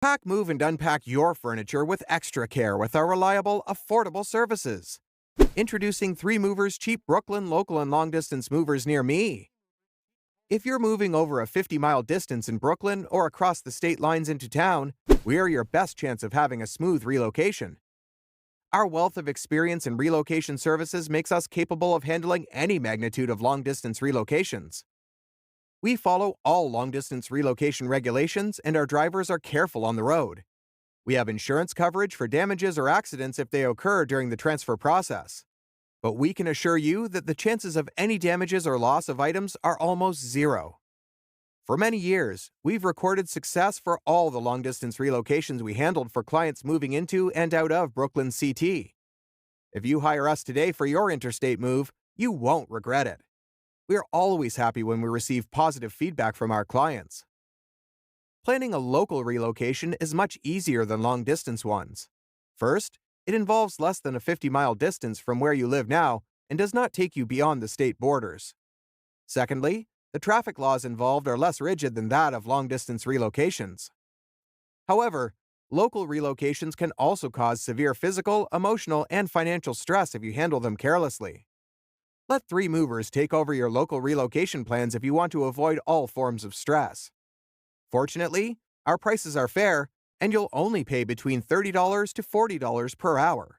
Pack, move, and unpack your furniture with extra care with our reliable, affordable services. Introducing 3 Movers Cheap Brooklyn local and long distance movers near me. If you're moving over a 50-mile distance in Brooklyn or across the state lines into town, we are your best chance of having a smooth relocation. Our wealth of experience in relocation services makes us capable of handling any magnitude of long-distance relocations. We follow all long-distance relocation regulations, and our drivers are careful on the road. We have insurance coverage for damages or accidents if they occur during the transfer process. But we can assure you that the chances of any damages or loss of items are almost zero. For many years, we've recorded success for all the long-distance relocations we handled for clients moving into and out of Brooklyn CT. If you hire us today for your interstate move, you won't regret it. We are always happy when we receive positive feedback from our clients. Planning a local relocation is much easier than long-distance ones. First, it involves less than a 50-mile distance from where you live now and does not take you beyond the state borders. Secondly, the traffic laws involved are less rigid than that of long-distance relocations. However, local relocations can also cause severe physical, emotional, and financial stress if you handle them carelessly. Let 3 Movers take over your local relocation plans if you want to avoid all forms of stress. Fortunately, our prices are fair, and you'll only pay between $30 to $40 per hour.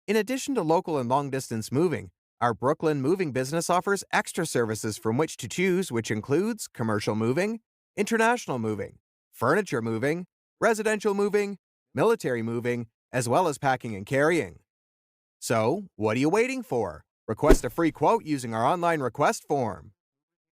In addition to local and long-distance moving, our Brooklyn moving business offers extra services from which to choose, which includes commercial moving, international moving, furniture moving, residential moving, military moving, as well as packing and carrying. So, what are you waiting for? Request a free quote using our online request form.